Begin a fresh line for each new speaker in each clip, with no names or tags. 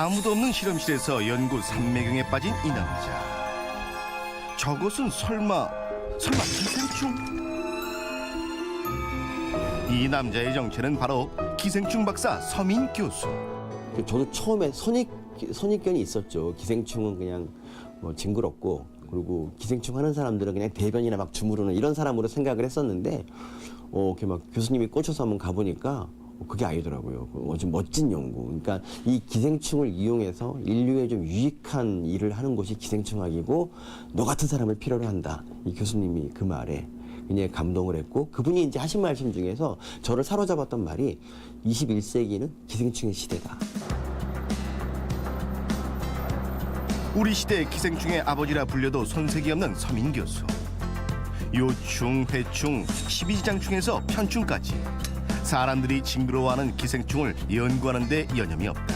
아무도 없는 실험실에서 연구 삼매경에 빠진 이 남자. 저것은 설마 기생충? 이 남자의 정체는 바로 기생충 박사 서민 교수.
저도 처음에 선입견이 있었죠. 기생충은 그냥 뭐 징그럽고, 그리고 기생충 하는 사람들은 그냥 대변이나 막 주무르는 이런 사람으로 생각을 했었는데, 이렇게 막 교수님이 꼬셔서 한번 가보니까 그게 아니더라고요. 아주 멋진 연구. 그러니까 이 기생충을 이용해서 인류에 좀 유익한 일을 하는 곳이 기생충학이고, 너 같은 사람을 필요로 한다. 이 교수님이 그 말에 굉장히 감동을 했고, 그분이 이제 하신 말씀 중에서 저를 사로잡았던 말이 21세기는 기생충의 시대다.
우리 시대 기생충의 아버지라 불려도 손색이 없는 서민 교수. 요충, 회충, 십이지장충에서 편충까지 사람들이 징그러워하는 기생충을 연구하는 데 여념이 없다.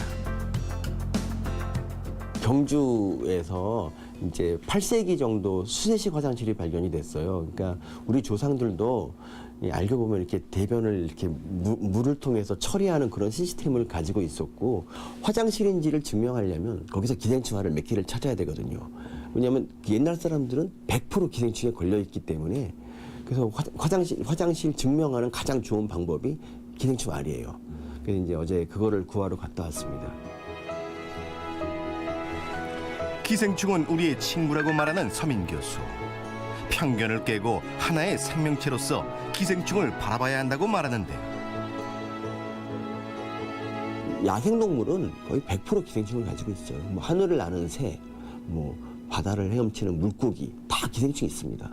경주에서 이제 8세기 정도 수세식 화장실이 발견이 됐어요. 그러니까 우리 조상들도 알고 보면 이렇게 대변을 이렇게 물을 통해서 처리하는 그런 시스템을 가지고 있었고, 화장실인지를 증명하려면 거기서 기생충알을 몇 개를 찾아야 되거든요. 왜냐하면 옛날 사람들은 100% 기생충에 걸려 있기 때문에, 그래서 화장실 증명하는 가장 좋은 방법이 기생충알이에요. 그래서 이제 어제 그거를 구하러 갔다 왔습니다.
기생충은 우리의 친구라고 말하는 서민 교수. 편견을 깨고 하나의 생명체로서 기생충을 바라봐야 한다고 말하는데,
야생동물은 거의 100% 기생충을 가지고 있어요. 뭐 하늘을 나는 새, 뭐 바다를 헤엄치는 물고기, 다 기생충이 있습니다.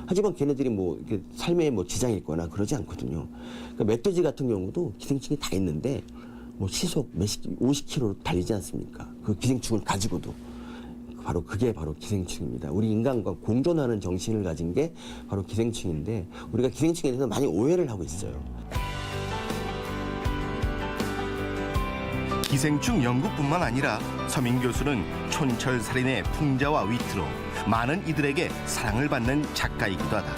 하지만 걔네들이 뭐 이렇게 삶에 뭐 지장이 있거나 그러지 않거든요. 그러니까 멧돼지 같은 경우도 기생충이 다 있는데, 뭐 시속 50km 달리지 않습니까? 그 기생충을 가지고도. 그게 바로 기생충입니다. 우리 인간과 공존하는 정신을 가진 게 바로 기생충인데, 우리가 기생충에 대해서 많이 오해를 하고 있어요.
기생충 연구뿐만 아니라 서민 교수는 촌철살인의 풍자와 위트로 많은 이들에게 사랑을 받는 작가이기도 하다.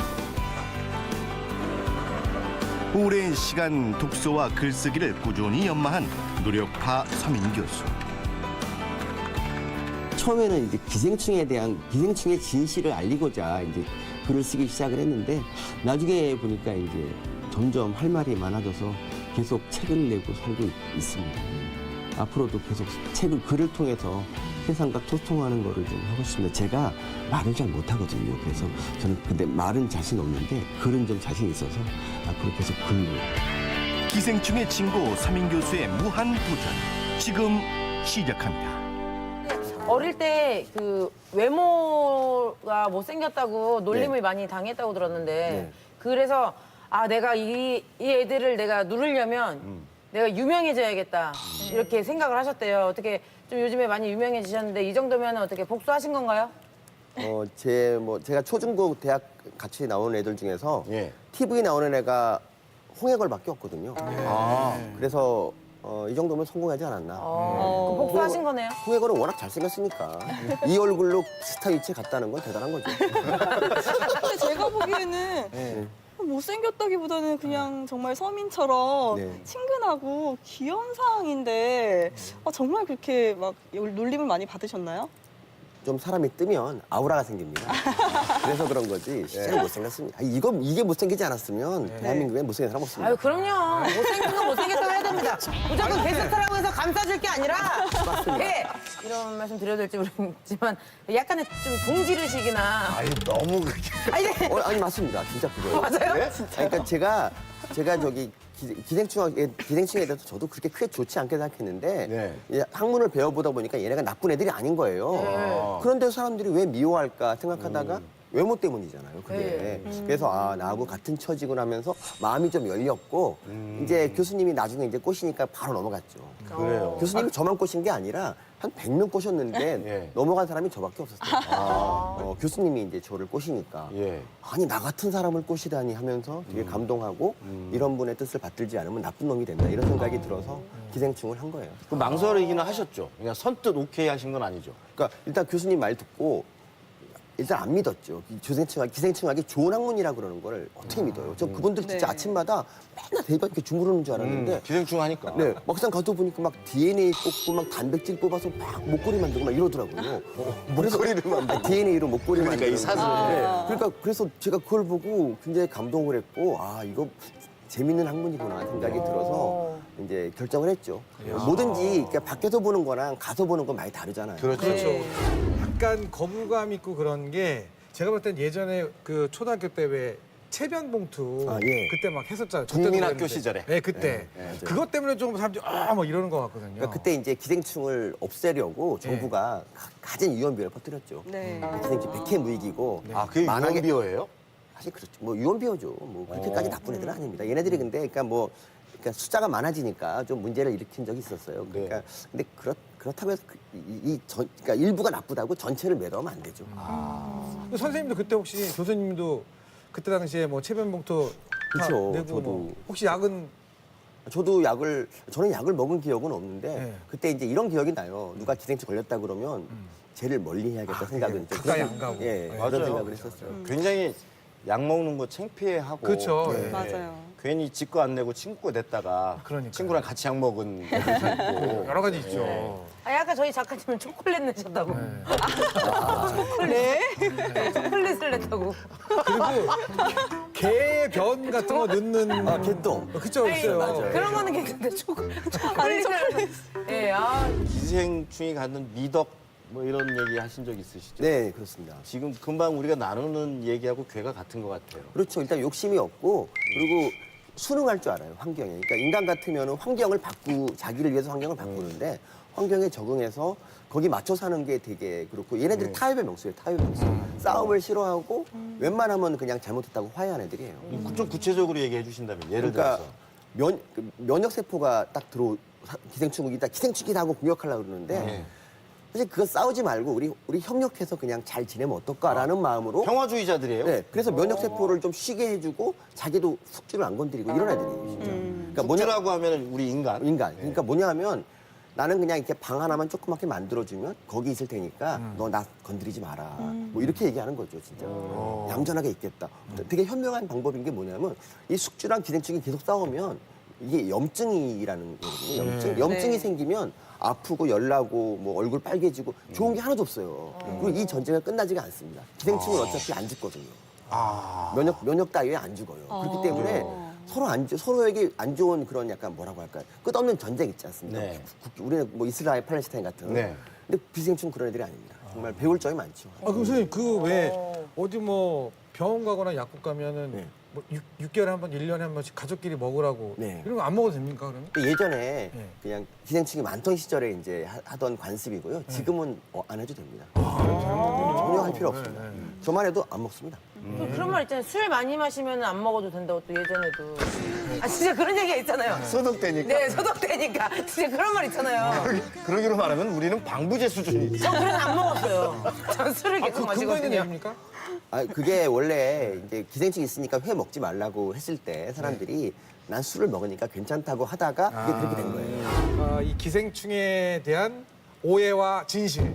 오랜 시간 독서와 글쓰기를 꾸준히 연마한 노력파 서민 교수.
처음에는 이제 기생충의 진실을 알리고자 이제 글을 쓰기 시작을 했는데, 나중에 보니까 이제 점점 할 말이 많아져서 계속 책을 내고 살고 있습니다. 앞으로도 계속 글을 통해서 세상과 소통하는 거를 좀 하고 싶습니다. 제가 말을 잘 못하거든요. 그래서 저는 근데 말은 자신 없는데 글은 좀 자신 있어서 앞으로 계속 글로.
기생충의 친구 서민 교수의 무한 도전, 지금 시작합니다.
어릴 때 그 외모가 못생겼다고 놀림을 많이 당했다고 들었는데, 그래서 내가 이 애들을 내가 누르려면 내가 유명해져야겠다 이렇게 생각을 하셨대요. 어떻게 좀 요즘에 많이 유명해지셨는데 이 정도면 어떻게 복수하신 건가요?
제가 초중고 대학 같이 나오는 애들 중에서 TV 나오는 애가 홍해걸밖에 없거든요. 그래서 이 정도면 성공하지 않았나.
그럼 복수하신 거네요.
홍해걸은 워낙 잘생겼으니까 이 얼굴로 스타 위치에 갔다는 건 대단한 거죠.
근데 제가 보기에는 못생겼다기보다는 그냥 정말 서민처럼 친근하고 귀여운 상황인데, 정말 그렇게 막 놀림을 많이 받으셨나요?
좀 사람이 뜨면 아우라가 생깁니다. 그래서 그런 거지 실제로 못생겼습니다. 이게 못생기지 않았으면 대한민국에 못생긴 사람 없습니다.
아유, 그럼요. 못생긴 건 못생겼다고 해야 됩니다. 무조건 게스트라고 해서 감싸줄 게 아니라. 예. 이런 말씀 드려도 될지 모르겠지만 약간의 좀 동질의식이나.
아니 너무 그렇게.
아니 맞습니다. 진짜 그거예요.
맞아요?
네? 그러니까 제가 저기 기생충에 대해서 저도 그렇게 크게 좋지 않게 생각했는데 학문을 배워보다 보니까 얘네가 나쁜 애들이 아닌 거예요. 그런데 사람들이 왜 미워할까 생각하다가 외모 때문이잖아요, 그게. 그래서 나하고 같은 처지구나 하면서 마음이 좀 열렸고, 이제 교수님이 나중에 이제 꼬시니까 바로 넘어갔죠.
그래요.
교수님이 저만 꼬신 게 아니라 한 100명 꼬셨는데 넘어간 사람이 저밖에 없었어요. 교수님이 이제 저를 꼬시니까 아니 나 같은 사람을 꼬시다니 하면서 되게 감동하고 이런 분의 뜻을 받들지 않으면 나쁜 놈이 된다 이런 생각이 들어서 기생충을 한 거예요.
그 망설이기는 하셨죠. 그냥 선뜻 오케이 하신 건 아니죠.
그러니까 일단 교수님 말 듣고 일단 안 믿었죠. 기생충학이 좋은 학문이라 그러는 걸 어떻게 믿어요? 저 그분들 진짜
네.
아침마다 맨날 대변 이렇게 주무르는 줄 알았는데
기생충 하니까.
네, 막상 가서 보니까 막 DNA 뽑고 막 단백질 뽑아서 막 목걸이 만들고 막 이러더라고요.
목걸이를 만들고.
DNA로 목걸이
그러니까
만들고.
이 사슬을.
네. 그러니까 그래서 제가 그걸 보고 굉장히 감동을 했고 아 이거 재밌는 학문이구나 생각이 들어서 이제 결정을 했죠. 뭐든지 그러니까 밖에서 보는 거랑 가서 보는 건 많이 다르잖아요.
그렇죠.
약간 거부감 있고 그런 게 제가 볼 땐 예전에 그 초등학교 때 왜 체변 봉투
아, 예.
그때 막 했었잖아요. 저 때도
국민학교
그랬는데.
시절에.
네, 그때.
맞아요.
그것 때문에 조금 사람들이 뭐 이러는 것 같거든요.
그러니까 그때 이제 기생충을 없애려고 정부가 가진 유언비어를 퍼뜨렸죠.
네.
기생충 백해무익이고
아, 그게
만약에-
유언비어예요?
사실 그렇죠. 뭐 유언비어죠. 뭐 그렇게까지 나쁜 애들은 아닙니다. 얘네들이 근데 그러니까 숫자가 많아지니까 좀 문제를 일으킨 적이 있었어요. 그러니까 근데 그렇다고 해서 그러니까 일부가 나쁘다고 전체를 매도하면 안 되죠.
근데 선생님도 그때 혹시 교수님도 그때 당시에 뭐 체변 봉투 다
그쵸,
내고
저도.
뭐 혹시 약은
저는 약을 먹은 기억은 없는데
네.
그때 이제 이런 기억이 나요. 누가 기생충 걸렸다 그러면 쟤를 멀리 해야겠다 생각은 좀
가까이
그런-
안 가고.
예,
네.
그런
맞아요.
생각을 했었어요.
굉장히 약 먹는 거 창피해하고.
그렇죠.
네.
예.
맞아요.
괜히 지 거 안 내고 친구 거 냈다가
그러니까요.
친구랑 같이 약 먹은 애들도 있고.
여러 가지 있죠.
아, 아까 저희 작가님은 초콜릿 내셨다고.
네.
초콜릿을 냈다고.
그리고 개변 같은 거 넣는
아, 개똥.
그쵸 있어요.
맞아요.
그런 거는 괜찮은데 초콜릿을. 예, 아.
기생충이 갖는 미덕 뭐 이런 얘기 하신 적 있으시죠?
네, 그렇습니다.
지금 금방 우리가 나누는 얘기하고 괴가 같은 것 같아요.
그렇죠. 일단 욕심이 없고 그리고 순응할 줄 알아요. 환경에. 그러니까 인간 같으면 환경을 자기를 위해서 환경을 바꾸는데 환경에 적응해서 거기 맞춰 사는 게 되게 그렇고 얘네들이 타협의 명수예요. 타협의 명수. 싸움을 싫어하고 웬만하면 그냥 잘못했다고 화해하는 애들이에요.
좀 구체적으로 얘기해 주신다면 예를
그러니까
들어서.
면역 세포가 딱 기생충이다 기생충이다 하고 공격하려고 그러는데
네.
사실 그거 싸우지 말고 우리 협력해서 그냥 잘 지내면 어떨까라는 마음으로
평화주의자들이에요?
네, 그래서 면역 세포를 좀 쉬게 해주고 자기도 숙주를 안 건드리고 이런 애들이에요, 진짜. 그러니까
숙주라고 하면 우리 인간.
그러니까 뭐냐 하면 나는 그냥 이렇게 방 하나만 조그맣게 만들어주면 거기 있을 테니까 너 나 건드리지 마라. 뭐 이렇게 얘기하는 거죠, 진짜. 얌전하게 있겠다. 되게 현명한 방법인 게 뭐냐면 이 숙주랑 기생충이 계속 싸우면 이게 염증이라는 거거든요. 염증이
네.
생기면 아프고 열나고 뭐 얼굴 빨개지고 좋은 게 하나도 없어요. 그리고 이 전쟁은 끝나지가 않습니다. 기생충은 어차피 안 죽거든요. 면역 따위에 안 죽어요. 그렇기 때문에 서로에게 안 좋은 그런 약간 뭐라고 할까요? 끝없는 전쟁 있지 않습니까?
네.
우리는 뭐 이스라엘, 팔레스타인 같은.
네.
근데 기생충 그런 애들이 아닙니다. 정말 배울 점이 많죠.
아, 그럼 선생님 그 왜 어디 뭐 병원 가거나 약국 가면은
네.
뭐 6개월에 한 번, 1년에 한 번씩 가족끼리 먹으라고
네.
이런 거 안 먹어도 됩니까 그러면?
근데 예전에
네.
그냥 기생충이 많던 시절에 이제 하던 관습이고요. 지금은 안 해도 됩니다.
아,
전혀 할 필요 없습니다. 저만 해도 안 먹습니다.
또 그런 말 있잖아요. 술 많이 마시면 안 먹어도 된다고 또 예전에도. 아, 진짜 그런 얘기가 있잖아요.
소독되니까.
네, 소독되니까. 진짜 그런 말 있잖아요.
그러기로 말하면 우리는 방부제 수준이지.
저 그래서 안 먹었어요. 전 술을
아,
계속
그 근거 있는
마시거든요.
얘기입니까?
그게 원래 이제 기생충 있으니까 회 먹지 말라고 했을 때 사람들이 난 술을 먹으니까 괜찮다고 하다가 그게 그렇게 된 거예요.
이 기생충에 대한 오해와 진실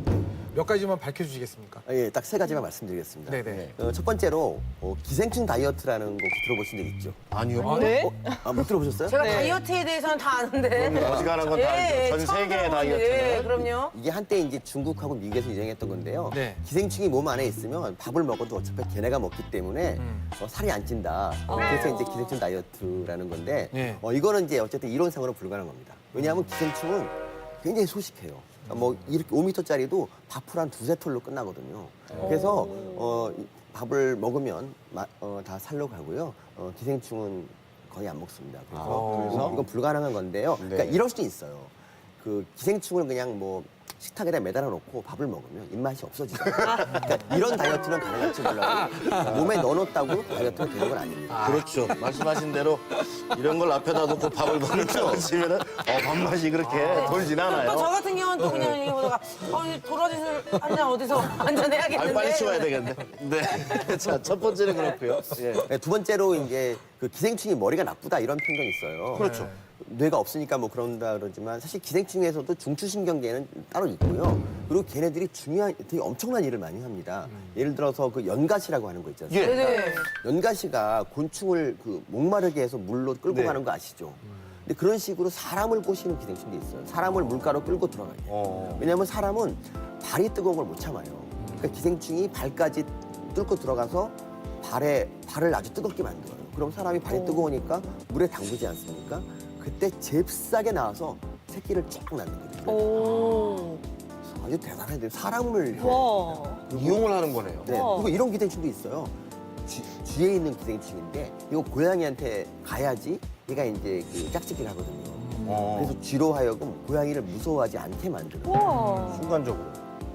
몇 가지만 밝혀주시겠습니까?
예, 딱 세 가지만 말씀드리겠습니다.
네네.
첫 번째로 혹시 기생충 다이어트라는 거 혹시 들어보신 적 있죠?
아니요.
네.
못 들어보셨어요?
제가
네.
다이어트에 대해서는 다 아는데.
어지간한 건 다 알죠. 전
처음
세계의
들어보는데.
다이어트는.
예, 그럼요.
이게 한때 이제 중국하고 미국에서 유행했던 건데요.
네.
기생충이 몸 안에 있으면 밥을 먹어도 어차피 걔네가 먹기 때문에 살이 안 찐다. 그래서 이제 기생충 다이어트라는 건데
네.
이거는 이제 어쨌든 이론상으로 불가능한 겁니다. 왜냐하면 기생충은 굉장히 소식해요. 뭐 이렇게 5m짜리도 밥풀 한 두세 톨로 끝나거든요. 그래서 밥을 먹으면 다 살로 가고요. 기생충은 거의 안 먹습니다. 그래서 이건 불가능한 건데요. 그러니까
네.
이럴 수도 있어요. 그 기생충을 그냥 뭐 식탁에다 매달아 놓고 밥을 먹으면 입맛이 없어지죠. 그러니까 이런 다이어트는 가능할지 몰라도 몸에 넣어놓았다고 다이어트가 되는 건 아닙니다.
그렇죠. 말씀하신 대로 이런 걸 앞에다 놓고 밥을 먹으면 밥맛이 그렇게 돌진
또 저
않아요.
같은 경우는 또 그냥 이거 보다가 이 도라지술 한 잔 어디서 한잔 해야겠는데.
빨리 치워야 되겠네. 네. 자, 첫 번째는 그렇고요. 예.
네, 두 번째로 이제 그 기생충이 머리가 나쁘다 이런 편견이 있어요.
그렇죠.
뇌가 없으니까 뭐 그런다 그러지만 사실 기생충에서도 중추신경계는 따로 있고요. 그리고 걔네들이 중요한, 되게 엄청난 일을 많이 합니다. 예를 들어서 그 연가시라고 하는 거 있잖아요.
예.
네네.
연가시가 곤충을 그 목마르게 해서 물로 끌고
네.
가는 거 아시죠? 근데 그런 식으로 사람을 꼬시는 기생충도 있어요. 사람을 물가로 끌고 들어가게. 왜냐하면 사람은 발이 뜨거운 걸 못 참아요. 그러니까 기생충이 발까지 뚫고 들어가서 발을 아주 뜨겁게 만들어요. 그럼 사람이 발이 뜨거우니까 물에 담그지 않습니까? 그때 잽싸게 나와서 새끼를 쫙 낳는 거예요.
오.
아주 대단해요. 사람을
와.
이용을 하는 거네요.
네.
와.
그리고 이런 기생충도 있어요. 쥐에 있는 기생충인데 이거 고양이한테 가야지 얘가 이제 그 짝짓기를 하거든요. 그래서 쥐로 하여금 고양이를 무서워하지 않게 만드는 거예요.
와.
순간적으로.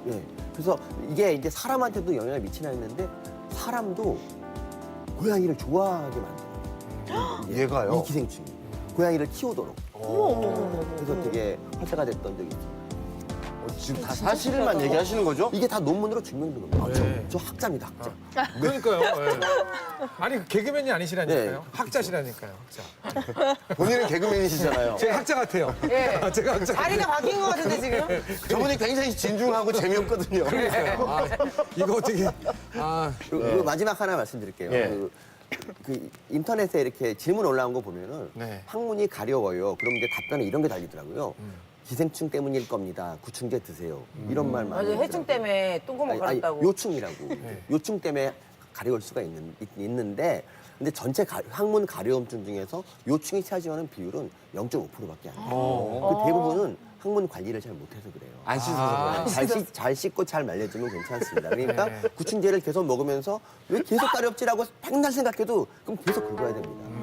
예. 그래서 이게 이제 사람한테도 영향을 미치나 했는데 사람도 고양이를 좋아하게 만들어요.
얘가요?
이 기생충이. 고양이를 키우도록. 그래서 되게 화제가 됐던 적이 있어요.
지금 다 사실만 얘기하시는 거죠?
이게 다 논문으로 증명된 겁니다.
네.
저 학자입니다, 학자.
그러니까요. 예. 아니 그 개그맨이 아니시라니까요.
네.
학자시라니까요. 학자.
본인은 개그맨이시잖아요.
제가 학자 같아요.
예.
제가 학자.
자리가 바뀐 것 같은데 지금?
저분이 굉장히 진중하고 재미없거든요.
아, 이거 어떻게? 아,
그리고 마지막 하나 말씀드릴게요.
예.
그 인터넷에 이렇게 질문 올라온 거 보면은
네.
학문이 가려워요. 그럼 이제 답변에 이런 게 달리더라고요. 기생충 때문일 겁니다. 구충제 드세요. 이런 말 많이.
맞아, 해충 때문에 똥구멍 갈았다고.
요충이라고. 요충 때문에 가려울 수가 있는데 근데 전체 항문 가려움증 중에서 요충이 차지하는 비율은 0.5%밖에 안 돼요. 그 대부분은 항문 관리를 잘 못해서 그래요.
안 씻어서 그래요.
잘 씻고 잘 말려주면 괜찮습니다. 그러니까 구충제를 계속 먹으면서 왜 계속 가렵지라고 백날 생각해도 그럼 계속 긁어야 됩니다.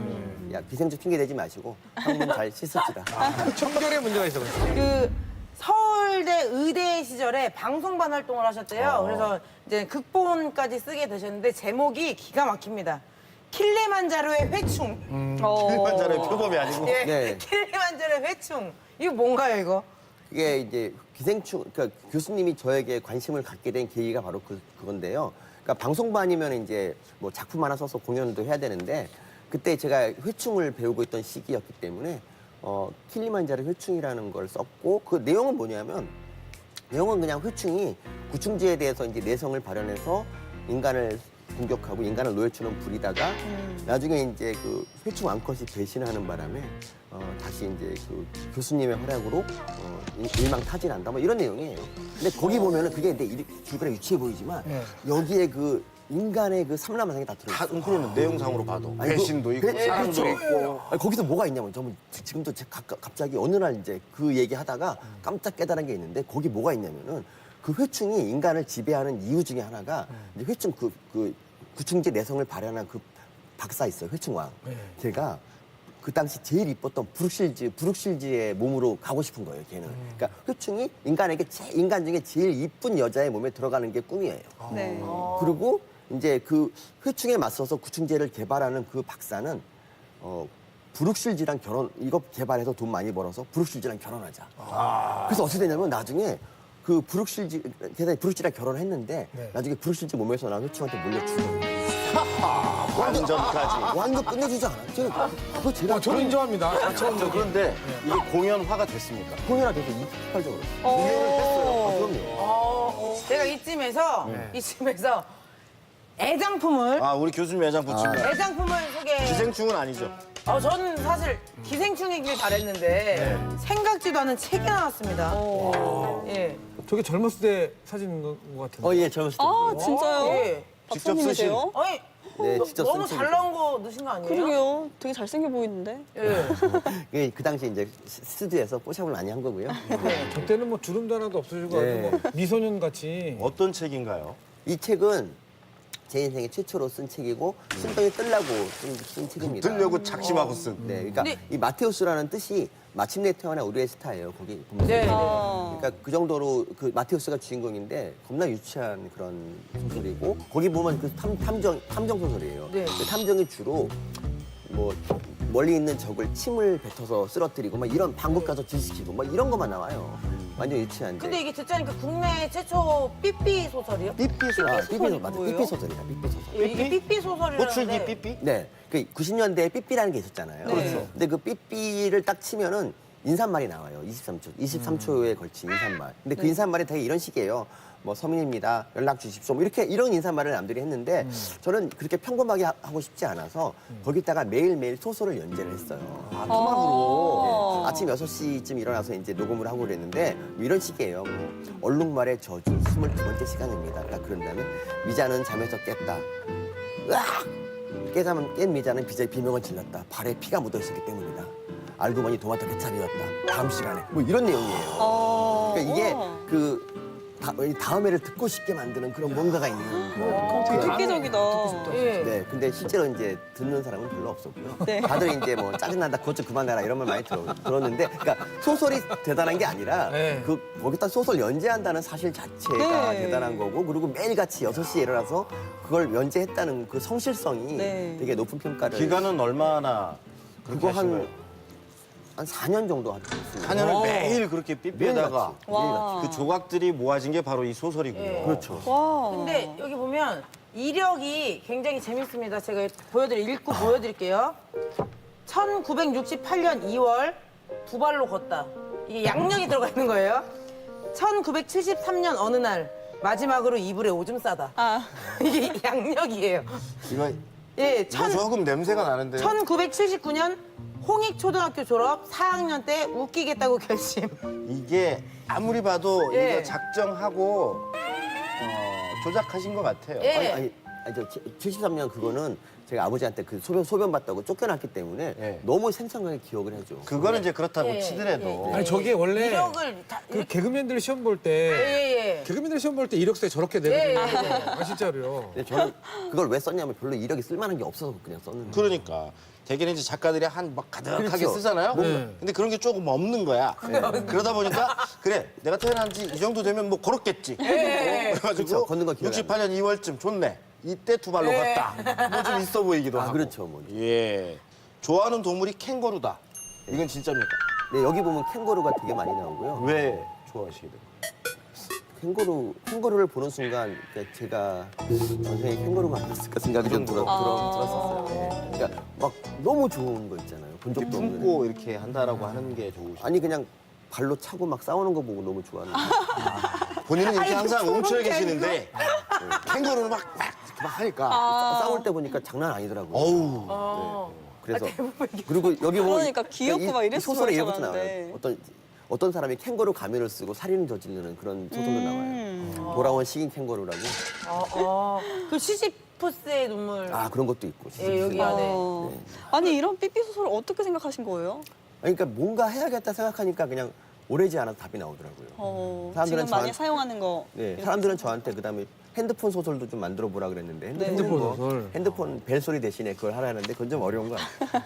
야, 기생충 핑계 대지 마시고 항문 잘 씻읍시다.
청결에 문제가 있어.
그 서울대 의대 시절에 방송반 활동을 하셨대요. 그래서 이제 극본까지 쓰게 되셨는데 제목이 기가 막힙니다. 킬리만자로의 회충.
일반자의 표범이 아니고.
예,
네.
킬리만자로의 회충. 이거 뭔가요, 이거?
이게 이제 기생충, 그러니까 교수님이 저에게 관심을 갖게 된 계기가 바로 그건데요. 그러니까 방송반이면 이제 뭐 작품 하나 써서 공연도 해야 되는데 그때 제가 회충을 배우고 있던 시기였기 때문에 킬리만자로 회충이라는 걸 썼고 그 내용은 뭐냐면 내용은 그냥 회충이 구충제에 대해서 이제 내성을 발현해서 인간을 공격하고 인간을 노예처럼 부리다가 나중에 이제 그 회충 암컷이 배신하는 바람에 다시 이제 그 교수님의 활약으로 일망타진한다 뭐 이런 내용이에요. 근데 거기 보면은 그게 근데 줄거리가 유치해 보이지만 여기에 그 인간의 그 삼라만상이 다
다
들어있어요.
그러면 내용상으로 봐도
아니,
배신도 있고 사랑도
그렇죠.
있고.
아니, 거기서 뭐가 있냐면 저는 지금도 갑자기 어느 날 이제 그 얘기하다가 깜짝 깨달은 게 있는데 거기 뭐가 있냐면은 그 회충이 인간을 지배하는 이유 중에 하나가 이제 회충 그 구충제 내성을 발현한 그 박사 있어요. 회충왕. 걔가 그 당시 제일 이뻤던 브룩실즈의 몸으로 가고 싶은 거예요. 걔는. 그러니까 회충이 인간 중에 제일 이쁜 여자의 몸에 들어가는 게 꿈이에요.
네.
그리고 이제 그 회충에 맞서서 구충제를 개발하는 그 박사는 브룩실즈랑 이거 개발해서 돈 많이 벌어서 브룩실즈랑 결혼하자. 그래서 어떻게 되냐면 나중에 그 브룩실즈랑 결혼했는데 나중에 브룩실즈 몸에서 나온 회충한테 몰려 죽어요.
완전까지.
완전 끝내주지 않아요. 제가 그거 제가
저는 인정합니다.
저 그런데 이게 공연화가 됐습니까?
공연화 돼서 28적으로. 그럼요.
제가 이쯤에서 애장품을
우리 교수님 애장 붙이면
애장품을 소개.
기생충은 아니죠.
저는 사실 기생충이길 잘했는데 생각지도 않은 책이 나왔습니다. 예.
저게 젊었을 때 사진인 것 같은데.
예, 젊었을 때.
아, 진짜요?
예.
직접
박사님이세요?
아니,
네, 직접
너무
쓴
잘
책이죠.
나온 거 넣으신 거 아니에요?
그러게요. 되게 잘생겨 보이는데.
예.
이게 그 당시 이제 스튜디오에서 뽀샵을 많이 한 거고요.
저 때는 뭐 주름도 하나도 없으시고
네.
아주 뭐 미소년 같이.
어떤 책인가요?
이 책은 제 인생에 최초로 쓴 책이고 신병이 뜨려고 쓴 책입니다.
뜨려고 작심하고 쓴.
네, 그러니까
근데-
이 마테우스라는 뜻이 마침내 태어난 우리의 스타예요. 거기 보면.
네.
그러니까 그 정도로 그 마테우스가 주인공인데 겁나 유치한 그런 소설이고 거기 보면 그 탐정 소설이에요.
네.
그 탐정이 주로 뭐 멀리 있는 적을 침을 뱉어서 쓰러뜨리고 막 이런 방국 가서 질시키고 막 이런 것만 나와요. 완전 유치한데.
근데 이게 듣자니까 국내 최초 삐삐 소설이요?
삐삐 소설. 삐삐 맞아.
뭐예요?
삐삐 소설이다. 삐삐 소설.
예, 이게 삐삐 소설이라는데.
호출기 삐삐?
네. 그 90년대에 삐삐라는 게 있었잖아요.
네.
근데 그 삐삐를 딱 치면은 인사말이 나와요. 23초에 걸친 인사말. 근데 그 인사말이 되게 이런 식이에요. 뭐 서민입니다. 연락 주십시오. 뭐 이렇게 이런 인사말을 남들이 했는데 저는 그렇게 평범하게 하고 싶지 않아서 거기다가 매일매일 소설을 연재를 했어요.
아, 토막으로.
네. 아침 6시쯤 일어나서 이제 녹음을 하고 그랬는데 뭐 이런 식이에요. 뭐 얼룩말의 저주 22번째 시간입니다. 딱 그런 다음에 미자는 잠에서 깼다. 으악! 깬 미자는 비명을 질렀다. 발에 피가 묻어 있었기 때문이다. 알고 보니 도마토 케찹이었다. 다음 시간에 뭐 이런 내용이에요. 그러니까 이게 다음 회를 듣고 싶게 만드는 그런 뭔가가 있는.
되게 획기적이다.
예.
네, 근데 실제로 이제 듣는 사람은 별로 없었고요.
네.
다들 이제 뭐 짜증난다, 그것 좀 그만해라 이런 말 많이 들었는데, 그러니까 소설이 대단한 게 아니라
네.
거기다 소설 연재한다는 사실 자체가
네.
대단한 거고, 그리고 매일같이 6시에 일어나서 그걸 연재했다는 그 성실성이
네.
되게 높은 평가를.
기간은 얼마나 그렇게
그거
하신 거예요?
한 4년 정도 했습니다.
4년을 매일 그렇게 삐삐에다가
와.
그 조각들이 모아진 게 바로 이 소설이군요.
예.
그렇죠.
와.
근데 여기 보면 이력이 굉장히 재밌습니다. 제가 읽고 보여드릴게요. 1968년 2월 두 발로 걷다. 이게 양력이 들어가 있는 거예요. 1973년 어느 날 마지막으로 이불에 오줌 싸다.
아.
이게 양력이에요.
이거
예,
이거 조금 냄새가 나는데.
1979년 홍익초등학교 졸업 4학년 때 웃기겠다고 결심.
이게 아무리 봐도
예.
이거 작정하고 조작하신 것 같아요.
예.
아니, 저 73년 그거는 제가 아버지한테 그 소변 봤다고 쫓겨났기 때문에
예.
너무 생생하게 기억을 해줘.
그거는 이제 그렇다고
예,
치더라도
예, 예.
아니 저게 원래
이력을 다
그
이렇게
개그맨들 시험 볼 때
예예.
개그맨들 시험 볼 때 이력서에 저렇게
예,
내거든요.
예,
아 진짜로요.
근데 저는 그걸 왜 썼냐면 별로 이력이 쓸만한 게 없어서 그냥 썼는데.
그러니까 대개는 이제 작가들이 한 막 가득하게
그렇죠.
쓰잖아요.
네.
근데 그런 게 조금 없는 거야. 그러다 보니까 그래 내가 태어난 지 이 정도 되면 뭐 걸었겠지. 그래가지고
그렇죠. 걷는 거 기억이
68년 2월쯤 좋네. 이때 두 발로 걷다. 뭐 좀 있어 보이기도 하고.
그렇죠. 뭐.
예. 좋아하는 동물이 캥거루다. 이건 진짜입니까?
네, 여기 보면 캥거루가 되게 많이 나오고요.
왜 좋아하시게 돼요?
캥거루를 보는 순간 그러니까 제가 전생에 캥거루가 아니었을까 생각이 좀 들었었어요. 네. 그러니까 막 너무 좋은 거 있잖아요. 본 적도 없는.
품고 이렇게 한다라고 하는 게 좋으시죠.
아니 그냥 발로 차고 막 싸우는 거 보고 너무 좋아하는 거예요.
본인은 이렇게 항상 움츠려 계시는데 캥거루는 막 이렇게 막 하니까
싸울 때 보니까 장난 아니더라고요.
어우.
그래서 그리고 여기 보면
그러니까 귀엽고 막 이랬을
소설에
줄
이런 것도
알았는데.
나와요. 어떤 사람이 캥거루 가면을 쓰고 살인을 저지르는 그런 소설도 나와요. 돌아온 식인 캥거루라고.
그 시지푸스의 눈물.
아 그런 것도 있고.
예, 여기 안에.
아니 이런 삐삐 소설을 어떻게 생각하신 거예요?
그러니까 뭔가 해야겠다 생각하니까 그냥 오래지 않아서 답이 나오더라고요. 사람들은
지금 많이
저한-
사용하는 거.
네, 사람들은 저한테 그다음에 핸드폰 소설도 좀 만들어 보라 그랬는데
핸드폰
뭐
소설.
핸드폰 벨소리 대신에 그걸 하라는데 그건 좀 어려운 거 같아요.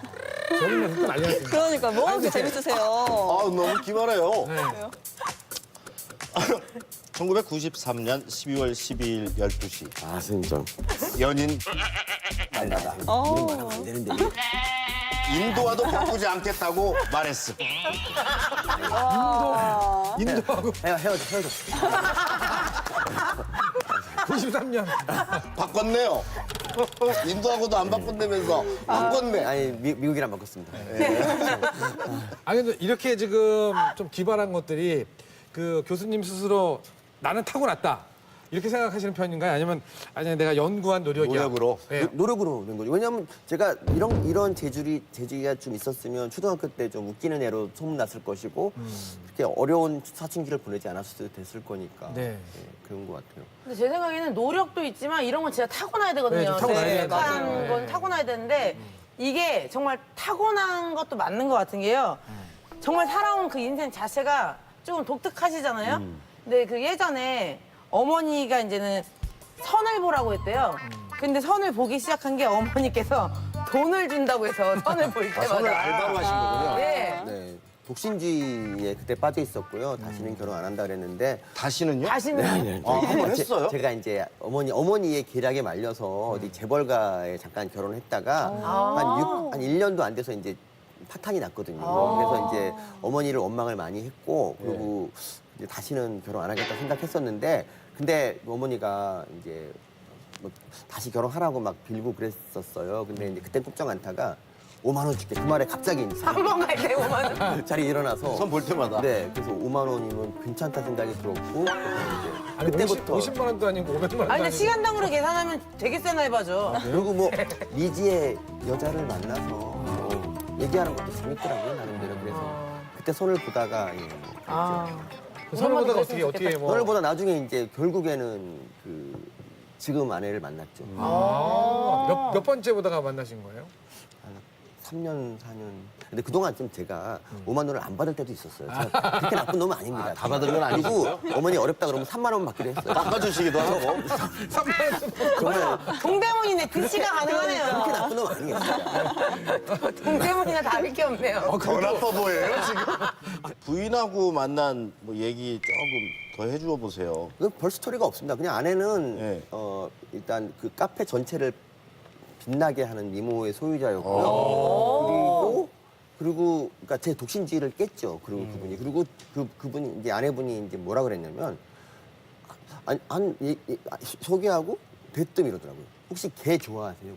저는 그때 난리 났습니다.
그러니까 뭐가 그렇게 재밌으세요?
아 너무 기발해요.
네.
1993년 12월 12일 12시
아 선생님
연인 만나다.
어.
안 되는데 이게.
인도와도 바꾸지 않겠다고 말했어.
인도하고
헤어져.
93년.
바꿨네요. 인도하고도 안 바꾼다면서 바꿨네.
아니 미국이랑 바꿨습니다.
아니 근데 이렇게 지금 좀 기발한 것들이 그 교수님 스스로 나는 타고났다 이렇게 생각하시는 편인가요? 아니면 아니 내가 연구한 노력이야.
노력으로?
네.
노력으로 오는 거죠. 왜냐하면 제가 이런 재주가 좀 있었으면 초등학교 때 좀 웃기는 애로 소문났을 것이고 그렇게 어려운 사춘기를 보내지 않았을 됐을 거니까
네.
그런 것 같아요.
근데 제 생각에는 노력도 있지만 이런 건 진짜 타고나야 되거든요.
네, 좀 타고나야
되게
돼요.
착한
맞아요.
건
네.
타고나야 되는데 이게 정말 타고난 것도 맞는 것 같은 게요. 정말 살아온 그 인생 자체가 조금 독특하시잖아요. 근데 그 예전에 어머니가 이제는 선을 보라고 했대요. 근데 선을 보기 시작한 게 어머니께서 돈을 준다고 해서 선을 볼 때마다.
선을 알바로 하신 거군요.
네.
네, 독신주의에 그때 빠져 있었고요. 다시는 결혼 안 한다 그랬는데
다시는요?
다시는
한번 했어요?
제가 이제 어머니의 계략에 말려서 어디 재벌가에 잠깐 결혼했다가 한 1년도 안 돼서 이제 파탄이 났거든요. 그래서 이제 어머니를 원망을 많이 했고 그리고 이제 다시는 결혼 안 하겠다 생각했었는데 근데 어머니가 이제 뭐 다시 결혼하라고 막 빌고 그랬었어요. 근데 이제 그때 굽정 않다가 5만 원 줄게. 그 말에 갑자기 이제
한 번 갈 때 5만 원.
자리에 일어나서
선 볼 때마다.
네, 그래서 5만 원이면 괜찮다 생각이 들었고
아니,
그때부터
50만 원도 아니고 500만 원도
아니
아니고.
근데 시간당으로 계산하면 되게 세나 해봐죠.
그리고 뭐 미지의 여자를 만나서 얘기하는 것도 재밌더라고요 나름대로. 그래서 그때 손을 보다가
그 선을 보다가 어떻게 뭐.
손을 보다 나중에 이제 결국에는 그 지금 아내를 만났죠.
몇 번째 보다가 만나신 거예요?
한 3년, 4년. 근데 그동안 좀 제가 5만 원을 안 받을 때도 있었어요. 제가 그렇게 나쁜 놈은 아닙니다.
다 받은 건 아니고.
그리고 어머니 어렵다 그러면 3만 원 받기로 했어요.
깎아주시기도 하고.
3만 원.
정말
동대문이네. DC가
그렇게
가능하네요.
나쁜 놈 아니에요. 진짜.
동대문이나 다를 게 없네요.
더 나빠 보여요, 지금? 부인하고 만난 뭐 얘기 조금 더 해주어 보세요.
그건 별 스토리가 없습니다. 그냥 아내는
네.
일단 그 카페 전체를 빛나게 하는 미모의 소유자였고요. 그리고 그러니까 제 독신지를 깼죠. 그리고 그분이 그분이 이제 아내분이 이제 뭐라 그랬냐면 소개하고 대뜸 이러더라고요. 혹시 개 좋아하세요?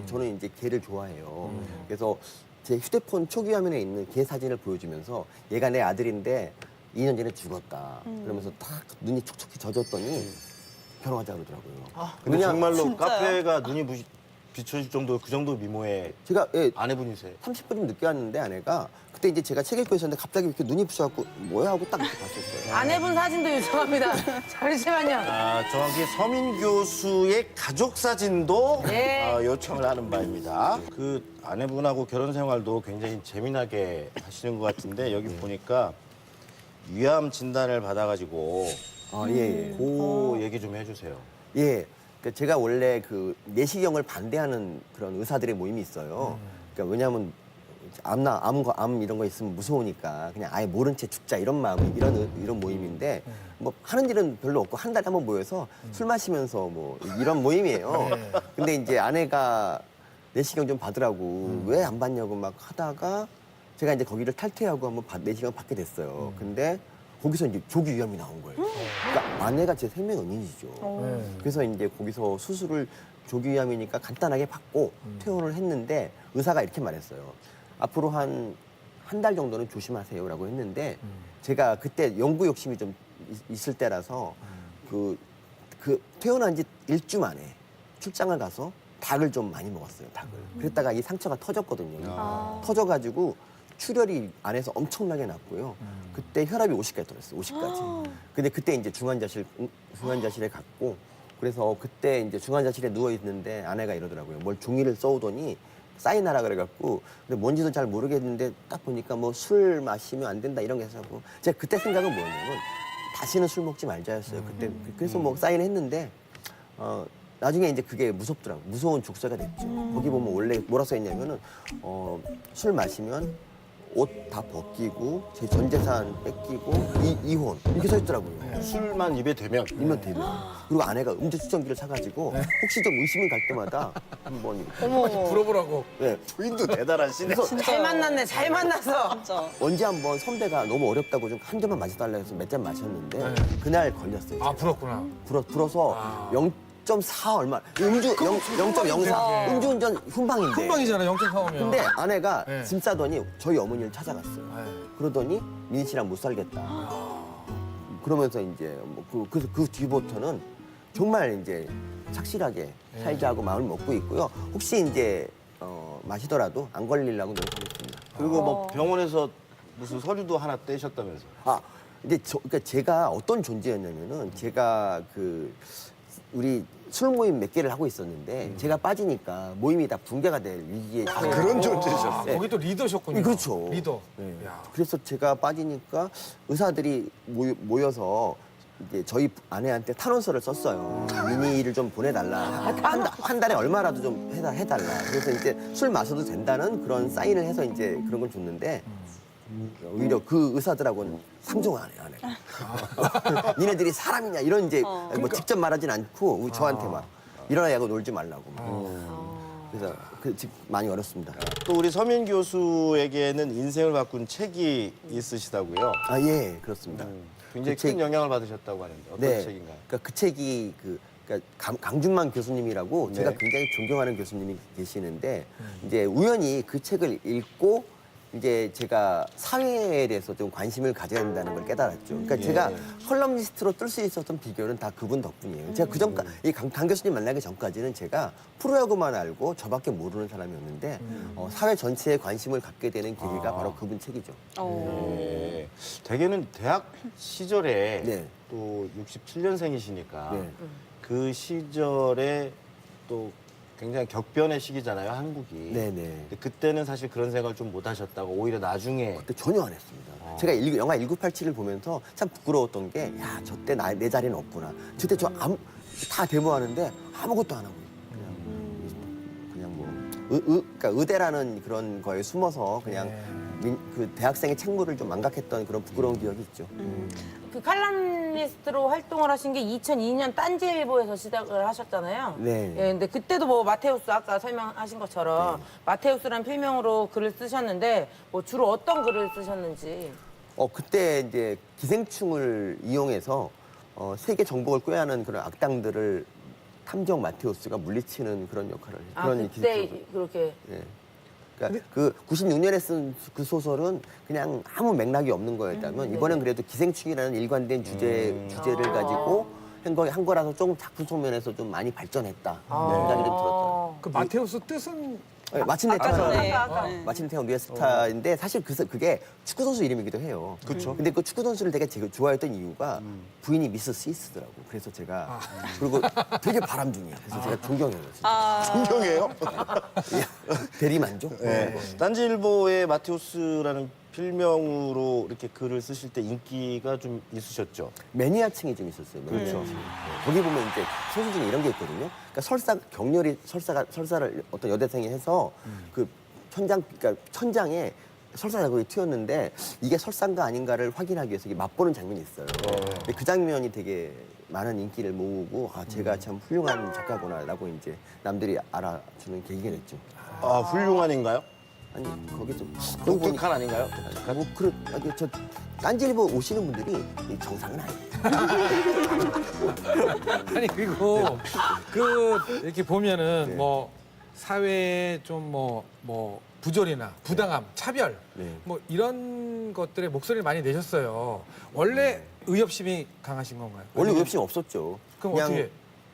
저는 이제 개를 좋아해요. 그래서 제 휴대폰 초기 화면에 있는 개 사진을 보여주면서 얘가 내 아들인데 2년 전에 죽었다. 그러면서 딱 눈이 촉촉히 젖었더니 결혼하자 그러더라고요.
근데 정말로
진짜요?
카페가 눈이 비춰질 정도 그 정도 미모의
제가
아내분이세요.
30분 좀 늦게 왔는데 아내가 그때 이제 제가 책 읽고 있었는데 갑자기 이렇게 눈이 부셔갖고 뭐야 하고 딱 이렇게 봤었어요.
아내분 사진도 요청합니다. 잠시만요.
아, 정확히 서민 교수의 가족 사진도
네.
요청을 하는 바입니다. 그 아내분하고 결혼 생활도 굉장히 재미나게 하시는 것 같은데 여기 보니까 위암 진단을 받아가지고
예.
그 얘기 좀 해주세요.
예. 그러니까 제가 원래 그 내시경을 반대하는 그런 의사들의 모임이 있어요. 그러니까 왜냐하면 암 이런 거 있으면 무서우니까 그냥 아예 모른 채 죽자 이런 마음 이런 모임인데 뭐 하는 일은 별로 없고 한 달에 한 번 모여서 술 마시면서 뭐 이런 모임이에요. 근데 이제 아내가 내시경 좀 받으라고 왜 안 받냐고 막 하다가 제가 이제 거기를 탈퇴하고 한번 내시경 받게 됐어요. 근데 거기서 이제 조기 위암이 나온 거예요. 그러니까 아내가 제 생명 은인이죠. 그래서 이제 거기서 수술을 조기 위암이니까 간단하게 받고 퇴원을 했는데 의사가 이렇게 말했어요. 앞으로 한 달 정도는 조심하세요라고 했는데 제가 그때 연구 욕심이 좀 있을 때라서 그 퇴원한 지 1주 만에 출장을 가서 닭을 좀 많이 먹었어요. 닭을. 그랬다가 이 상처가 터졌거든요. 터져가지고 출혈이 안에서 엄청나게 났고요. 그때 혈압이 50까지 떨어졌어요. 50까지. 근데 그때 이제 중환자실에 갔고 그래서 그때 이제 중환자실에 누워 있는데 아내가 이러더라고요. 뭘 종이를 써오더니 사인하라 그래갖고 근데 뭔지도 잘 모르겠는데 딱 보니까 뭐 술 마시면 안 된다 이런 게 해서 제가 그때 생각은 뭐였냐면 다시는 술 먹지 말자였어요. 그때 그래서 뭐 사인했는데 나중에 이제 그게 무섭더라고. 무서운 족쇄가 됐죠. 거기 보면 원래 뭐라 써 있냐면은 술 마시면 옷 다 벗기고 제 전 재산 뺏기고 이혼 이렇게 써 있더라고요.
술만 입에 대면
이면 되면 그리고 아내가 음주 측정기를 사가지고 혹시 좀 의심이 갈 때마다 한번
물어보라고.
네.
부인도 대단하시네.
잘 만났네. 잘 만났어.
진짜.
언제 한번 선배가 너무 어렵다고 좀 한 잔만 마셔달라 해서 몇 잔 마셨는데 그날 걸렸어요.
아, 부럽구나.
불어서 0.4 얼마0.04 음주운전 훈방인데
금방이잖아, 0.4면.
근데 아내가
네.
짐 싸더니 저희 어머니를 찾아갔어요. 그러더니 민희 씨랑 못 살겠다. 그러면서 이제 그 뒤부터는 정말 이제 착실하게 살자고 마음을 먹고 있고요. 혹시 이제 마시더라도 안 걸리려고 노력하겠습니다.
그리고 뭐 병원에서 무슨 서류도 하나 떼셨다면서요.
근데 그러니까 제가 어떤 존재였냐면은 제가 우리 술 모임 몇 개를 하고 있었는데 제가 빠지니까 모임이 다 붕괴가 될 위기에 처해
그런 존재셨어요.
네.
거기 또 리더셨군요.
그렇죠.
리더.
네.
야.
그래서 제가 빠지니까 의사들이 모여서 이제 저희 아내한테 탄원서를 썼어요. 민희를 좀 보내달라. 한 달에 얼마라도 좀 해달라. 그래서 이제 술 마셔도 된다는 그런 사인을 해서 이제 그런 걸 줬는데 오히려 그 의사들하고는 상종을 안 해요, 아내가. 니네들이 사람이냐 이런 이제 뭐 직접 말하진 않고 저한테 막 일어나야고 놀지 말라고. 그래서 많이 어렵습니다.
또 우리 서민 교수에게는 인생을 바꾼 책이 있으시다고요.
예, 그렇습니다.
굉장히
그 책-
큰 영향을 받으셨다고 하는데 어떤
네.
책인가요?
그러니까 그 책이 그러니까 강준만 교수님이라고 제가 굉장히 존경하는 교수님이 계시는데 이제 우연히 그 책을 읽고 이제 제가 사회에 대해서 좀 관심을 가져야 된다는 걸 깨달았죠. 그러니까 제가 컬럼니스트로 뜰 수 있었던 비결은 다 그분 덕분이에요. 제가 그 전까지 강 교수님 만나기 전까지는 제가 프로야구만 알고 저밖에 모르는 사람이었는데 사회 전체에 관심을 갖게 되는 계기가 바로 그분 책이죠.
네. 대개는 대학 시절에
네.
또 67년생이시니까
네.
그 시절에 또 굉장히 격변의 시기잖아요, 한국이.
네네.
근데 그때는 사실 그런 생각을 좀 못 하셨다고 오히려 나중에
그때 전혀 안 했습니다. 제가 영화 1987을 보면서 참 부끄러웠던 게, 야, 저때 내 자리는 없구나. 저때 다 데모하는데 아무것도 안 하고 그냥 뭐 그러니까 의대라는 그런 거에 숨어서 그냥 그 대학생의 책무를 좀 망각했던 그런 부끄러운 기억이 있죠.
그 칼럼니스트로 활동을 하신 게 2002년 딴지일보에서 시작을 하셨잖아요.
네.
예, 근데 그때도 뭐 마테우스 아까 설명하신 것처럼 마테우스란 필명으로 글을 쓰셨는데 뭐 주로 어떤 글을 쓰셨는지.
그때 이제 기생충을 이용해서 세계 정복을 꾀하는 그런 악당들을 탐정 마테우스가 물리치는 그런 역할을 해요.
아, 그때 그렇게.
예. 그러니까 그 96년에 쓴 그 소설은 그냥 아무 맥락이 없는 거였다면 이번엔 그래도 기생충이라는 일관된 주제를 가지고 한 거라서 조금 작품 소면에서 좀 많이 발전했다 생각이 좀 들었죠.
그 마테우스 뜻은
네, 마침내
아까
태어난
전에 아까.
마침내 태어난 뉴에스타인데 사실 그게 축구 선수 이름이기도 해요. 그렇죠. 근데 그 축구 선수를 되게 좋아했던 이유가 부인이 미스 스위스더라고. 그래서 제가 그리고 되게 바람둥이야. 그래서 제가 존경해요. 진짜.
존경해요.
대리만족.
네. 딴지일보의 마테우스라는 필명으로 이렇게 글을 쓰실 때 인기가 좀 있으셨죠?
매니아층이 좀 있었어요. 그렇죠. 거기 보면 이제 소설 중에 이런 게 있거든요. 그러니까 격렬히 설사를 어떤 여대생이 해서 그 천장에 설사 자국이 튀었는데 이게 설사인가 아닌가를 확인하기 위해서 이게 맛보는 장면이 있어요. 근데 그 장면이 되게 많은 인기를 모으고 제가 참 훌륭한 작가구나라고 이제 남들이 알아주는 계기가 됐죠.
아, 훌륭한인가요?
아니 거기 좀
독특한 아닌가요?
저 딴지일보 오시는 분들이 이 정상은 아니에요.
아니 그리고 그 이렇게 보면은 뭐 사회에 좀 뭐 부조리나 부당함, 차별 뭐 이런 것들에 목소리를 많이 내셨어요. 원래 의협심이 강하신 건가요?
원래 의협심 없었죠.
그럼
그냥
어떻게?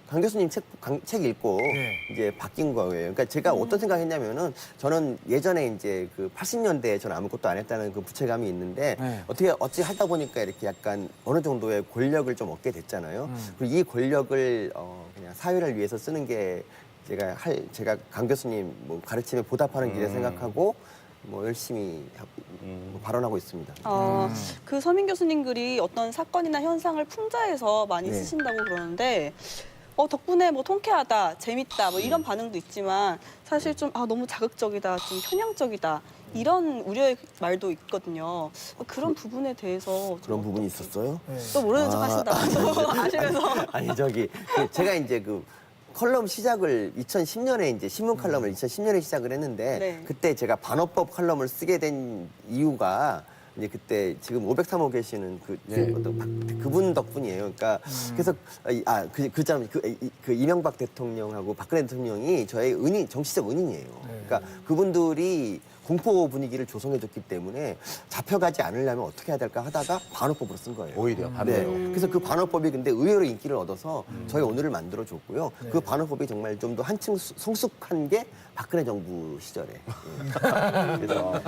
강 교수님 책 읽고
네.
이제 바뀐 거예요. 그러니까 제가 어떤 생각했냐면은 저는 예전에 이제 그 80년대에 저는 아무것도 안 했다는 그 부채감이 있는데
네.
어찌 하다 보니까 이렇게 약간 어느 정도의 권력을 좀 얻게 됐잖아요. 그리고 이 권력을 그냥 사회를 위해서 쓰는 게 제가 강 교수님 뭐 가르침에 보답하는 길에 생각하고 뭐 열심히 뭐 발언하고 있습니다.
그 서민 교수님 글이 어떤 사건이나 현상을 풍자해서 많이
네.
쓰신다고 그러는데 덕분에 뭐 통쾌하다, 재밌다 뭐 이런 반응도 있지만 사실 좀 너무 자극적이다, 좀 편향적이다 이런 우려의 말도 있거든요. 그런 부분에 대해서
그런 부분이 있었어요?
또 모르는 척 하신다고 아시면서
아니 제가 이제 그 컬럼 시작을 2010년에 이제 신문 칼럼을 2010년에 시작을 했는데
네.
그때 제가 반어법 칼럼을 쓰게 된 이유가 이제 그때 지금 503호 계시는 그분 덕분이에요. 그러니까 그래서 그 이명박 대통령하고 박근혜 대통령이 저의 정치적 은인이에요. 그러니까 그분들이 공포 분위기를 조성해줬기 때문에 잡혀가지 않으려면 어떻게 해야 될까 하다가 반어법으로 쓴 거예요.
오히려 반대로.
그래서 그 반어법이 근데 의외로 인기를 얻어서 저희 오늘을 만들어줬고요. 그 반어법이 정말 좀 더 한층 성숙한 게 박근혜 정부 시절에. 그래서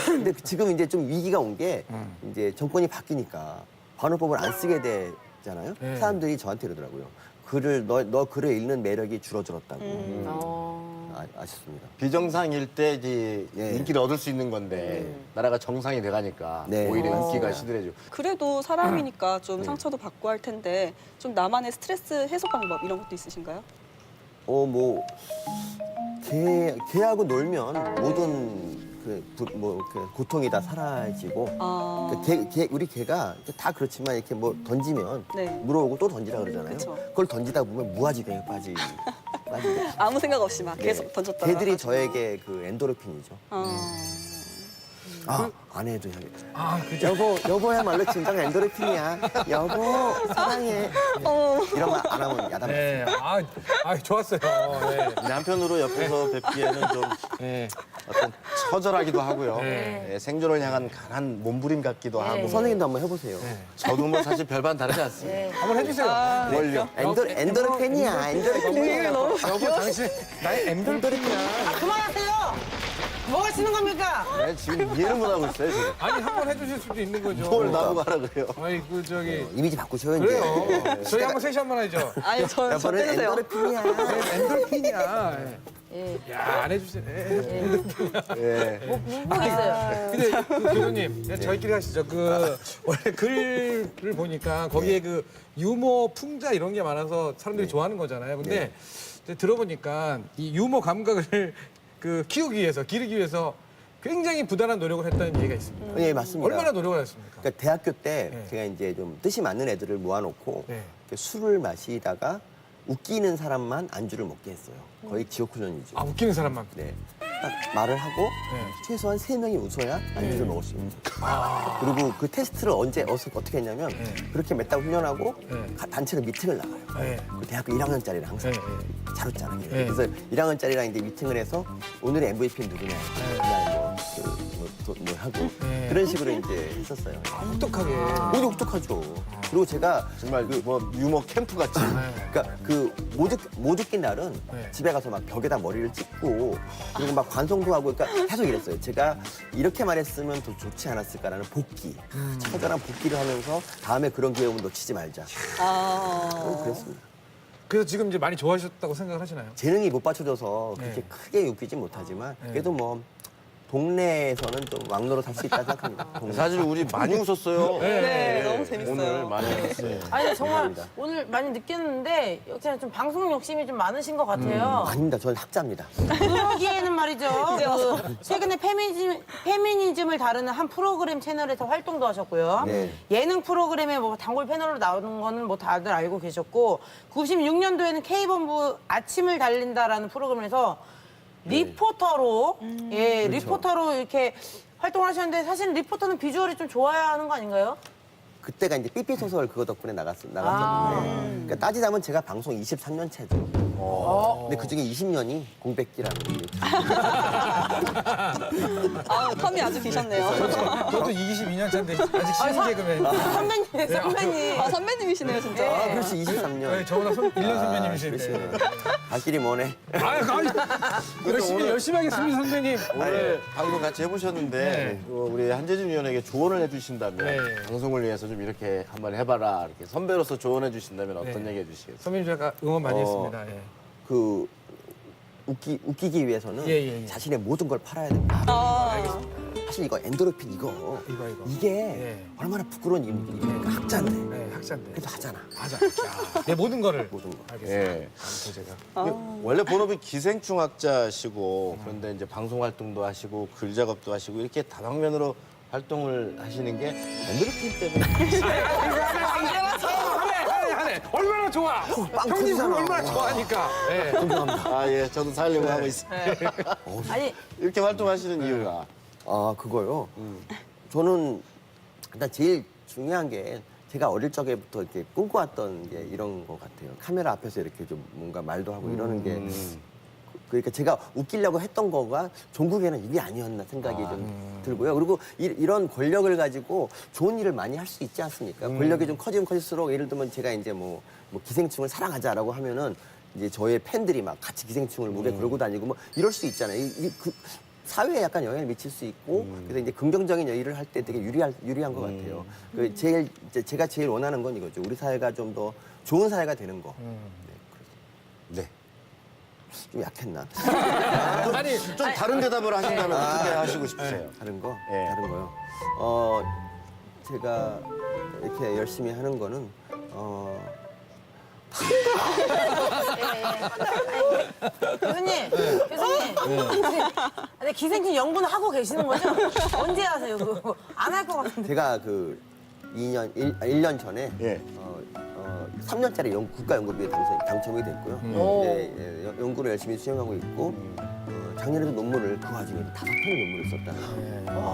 근데 지금 이제 좀 위기가 온 게 이제 정권이 바뀌니까 반어법을 안 쓰게 되잖아요.
네.
사람들이 저한테 이러더라고요. 너 글을 읽는 매력이 줄어들었다고. 아쉽습니다.
비정상일 때 이제
예.
인기를 얻을 수 있는 건데 나라가 정상이 돼가니까
네.
오히려 인기가 시들해지고.
그래도 사람이니까 좀 상처도 받고 할 텐데 좀 나만의 스트레스 해소 방법 이런 것도 있으신가요?
개하고 놀면 모든 그 고통이 다 사라지고 우리 개가 다 그렇지만 이렇게 뭐 던지면
네.
물어오고 또 던지라 그러잖아요.
그쵸.
그걸 던지다 보면 무아지경에 빠지게.
아무 생각 없이 막 계속 던졌다가
개들이
가지고.
저에게 그 엔도르핀이죠. 아내도 해야겠다.
아, 그죠.
여보야말로 진정 엔도르핀이야. 여보 사랑해. 이런 말 안 하면 야단.
네. 좋았어요. 네.
근데 한편으로 옆에서 뵙기에는 좀
네.
어떤 처절하기도 하고요.
네.
예, 생존을 향한 강한 몸부림 같기도 하고.
선생님도 한번 해보세요.
저도 뭐 사실 별반 다르지 않습니다.
한번 해주세요.
뭘요?
엔도르핀이야. 엔도르핀이야.
여보, 당신 나의 엔돌핀이야.
그만하세요. 뭐 하시는 겁니까?
네, 지금 이해를 못하고 있어요, 지금.
아니, 한번 해주실 수도 있는 거죠.
뭘 나보고 하라 그래요.
아이,
이미지 바꾸셔요 이제.
그래요. 저희 한번 셋이 한번 하죠.
아니 저
여보는
때리세요.
엔도르핀이야.
엔돌핀이야. 야, 안 해주세요.
예.
모르겠어요.
근데 그 교수님, 저희끼리 하시죠. 원래 글을 보니까 거기에 그 유머, 풍자 이런 게 많아서 사람들이 좋아하는 거잖아요. 근데 이제 들어보니까 이 유머 감각을 키우기 위해서, 기르기 위해서 굉장히 부단한 노력을 했다는 얘기가 있습니다.
예, 맞습니다.
얼마나 노력을 하셨습니까?
그러니까 대학교 때
네.
제가 이제 좀 뜻이 맞는 애들을 모아놓고
네.
술을 마시다가 웃기는 사람만 안주를 먹게 했어요. 거의 지옥훈련이죠.
아, 웃기는 사람만.
네. 딱 말을 하고
네.
최소한 3명이 웃어야 안주를 먹을 수 있는 거예요. 그리고 그 테스트를 어떻게 했냐면 그렇게 몇 달 훈련하고
네.
단체로 미팅을 나가요.
네.
그 대학교 1학년짜리를 항상
네.
잘 웃잖아요.
네.
그래서 1학년짜리랑 이제 미팅을 해서 오늘의 MVP는 누구냐. 그날 뭐 하고
네.
그런 식으로 이제 했었어요.
혹독하게.
모두 혹독하죠. 그리고 제가
정말 뭐 유머 캠프 같이.
그러니까 못 웃긴 날은
네.
집에 가서 막 벽에다 머리를 찍고 그리고 막 관성도 하고 그러니까 계속 이랬어요. 제가 이렇게 말했으면 더 좋지 않았을까라는 복귀. 처절한 복귀를 하면서 다음에 그런 기회 오면 놓치지 말자. 그랬습니다.
그래서 지금 이제 많이 좋아하셨다고 생각을 하시나요?
재능이 못 받쳐줘서 그렇게
네.
크게 웃기진 못하지만 그래도 뭐 동네에서는 좀 왕노릇 할 수 있다고 생각합니다. 동네.
사실 우리 많이 웃었어요.
네, 너무 재밌어요.
오늘 많이 웃었어요.
아니 정말
감사합니다.
오늘 많이 느꼈는데 역시 좀 방송 욕심이 좀 많으신 것 같아요.
아닙니다. 저는 학자입니다.
그러기에는 말이죠. 최근에 페미니즘을 다루는 한 프로그램 채널에서 활동도 하셨고요.
네.
예능 프로그램에 뭐 단골 패널로 나오는 거는 뭐 다들 알고 계셨고 96년도에는 K본부 아침을 달린다라는 프로그램에서 리포터로 리포터로 이렇게 활동하셨는데 사실 리포터는 비주얼이 좀 좋아야 하는 거 아닌가요?
그때가 이제 삐삐 소설 그거 덕분에 나갔었는데 그러니까 따지자면 제가 방송 23년 차죠. 근데 그중에 20년이 공백기라는 게
텀이 아주 기셨네요.
저도 22년 차인데 아직 신개그맨.
선배님.
선배님이시네요 진짜.
아, 그렇지 23년.
네, 저보다 1년 선배님이신데.
갈 길이 머네.
열심히 하겠습니다, 선배님.
오늘 방송 같이 해보셨는데
네.
우리 한재준 위원에게 조언을 해주신다면
네.
방송을 위해서 좀 이렇게 한번 해봐라 이렇게 선배로서 조언해 주신다면 어떤
네.
얘기 해주시겠어요?
선배님 제가 응원 많이 했습니다. 예.
그 웃기기 위해서는
예.
자신의 모든 걸 팔아야 됩니다.
알겠습니다.
사실 이거 엔도르핀 이거.
이거.
이게
예.
얼마나 부끄러운 일입니까? 학자인데.
네, 학자인데.
그래도 하잖아.
하자. 내 모든 거를.
모든 거.
알겠습니다.
예.
아무튼 제가.
원래 본업이 기생충 학자시고 그런데 이제 방송 활동도 하시고 글 작업도 하시고 이렇게 다방면으로 활동을 하시는 게 엔도르핀 때문에
하네. 얼마나 좋아. 형님
터지잖아.
얼마나 좋아하니까. 예.
아 예 저도 살려고 하고 있습니다.
아니
이렇게 활동하시는 이유가
아 그거요. 저는 일단 제일 중요한 게 제가 어릴 적에부터 이렇게 꿈꿔왔던 게 이런 것 같아요. 카메라 앞에서 이렇게 좀 뭔가 말도 하고 이러는 게 그러니까 제가 웃기려고 했던 거가 종국에는 이게 아니었나 생각이 좀 들고요. 그리고 이런 권력을 가지고 좋은 일을 많이 할 수 있지 않습니까? 권력이 좀 커지면 커질수록 예를 들면 제가 이제 뭐 기생충을 사랑하자라고 하면은 이제 저의 팬들이 막 같이 기생충을 목에 걸고 다니고 뭐 이럴 수 있잖아요. 그 사회에 약간 영향을 미칠 수 있고 그래서 이제 긍정적인 일을 할 때 되게 유리한 것 같아요. 제가 제일 원하는 건 이거죠. 우리 사회가 좀 더 좋은 사회가 되는 거.
네.
좀 약했나?
아니,
좀 다른 대답을 하신다면 어떻게 하시고 싶으세요?
다른 거?
예.
다른 거요? 제가 이렇게 열심히 하는 거는
교수님. 근데 기생충 연구는 하고 계시는 거죠? 언제 하세요 그거? 안 할 것 같은데.
제가 그 1년 전에
예.
3년짜리 국가연구비에 당첨이 됐고요.
오.
연구를 열심히 수행하고 있고 작년에도 논문을 그 와중에 5편의 논문을 썼다는 거예요.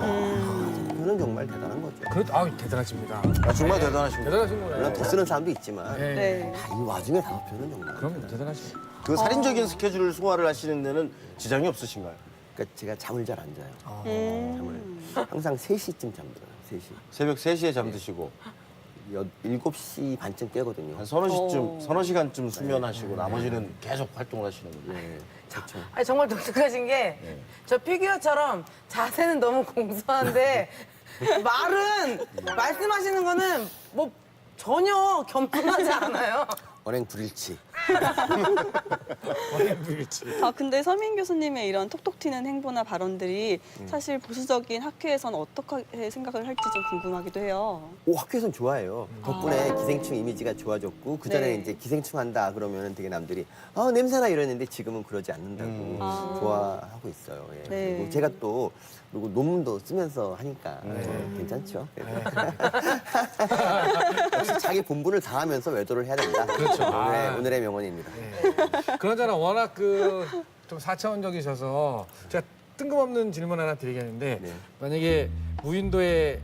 그는 정말 대단한 거죠.
대단하십니다.
아, 정말 대단하십니다.
대단하신
물론
거예요.
더 쓰는 사람도 있지만
네.
네.
이 와중에 5편은 정말.
그럼 대단하십니다.
그 살인적인 스케줄을 소화를 하시는 데는 지장이 없으신가요?
그러니까 제가 잠을 잘 안 자요.
음.
항상 3시쯤 잠들어요. 3시.
새벽 3시에 잠드시고
7시 반쯤 깨거든요.
한 서너 시간쯤 수면하시고 나머지는 계속 활동을 하시는 거예요.
네, 그렇죠.
아니, 정말 독특하신 게 저 피규어처럼 자세는 너무 공손한데 말은 말씀하시는 거는 뭐 전혀 겸손하지 않아요.
언행 불일치.
근데 서민 교수님의 이런 톡톡 튀는 행보나 발언들이 사실 보수적인 학회에서는 어떻게 생각을 할지 좀 궁금하기도 해요.
학교에서는 좋아해요. 덕분에 기생충 이미지가 좋아졌고 그전에
네.
이제 기생충 한다 그러면 되게 남들이 냄새나 이랬는데 지금은 그러지 않는다고 좋아하고 있어요. 예.
네.
그리고 제가 또 그리고 논문도 쓰면서 하니까 괜찮죠. 역시 자기 본분을 다하면서 외도를 해야 된다.
그렇죠.
오늘의 명언입니다.
그러잖아 워낙 좀 4차원적이셔서 제가 뜬금없는 질문 하나 드리겠는데
네.
만약에 무인도에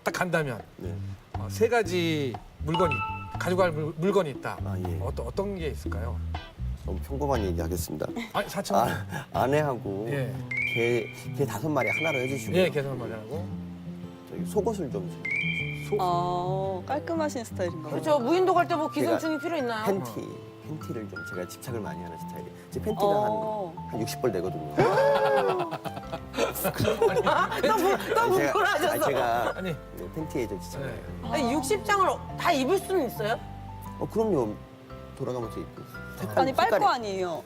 딱 간다면
네.
3가지 물건이 가져갈 물건이 있다.
예.
어떤 게 있을까요?
너무 평범한 얘기하겠습니다.
아니 4차원.
아내하고
예.
개 5마리 하나로 해주시고
예, 계산 말하고.
속옷을 좀
깔끔하신 스타일인가 봐요.
그렇죠. 무인도 갈 때 뭐 기생충이 필요 있나요?
팬티를 좀 제가 집착을 많이 하는 스타일이에요. 제 팬티가 한 60벌 되거든요.
또 부끄러워졌어.
제가
아니.
네, 팬티에 좀 집착을 해요.
아니, 60장을 다 입을 수는 있어요?
그럼요. 돌아가면서 입고.
아니 빨거 아니에요.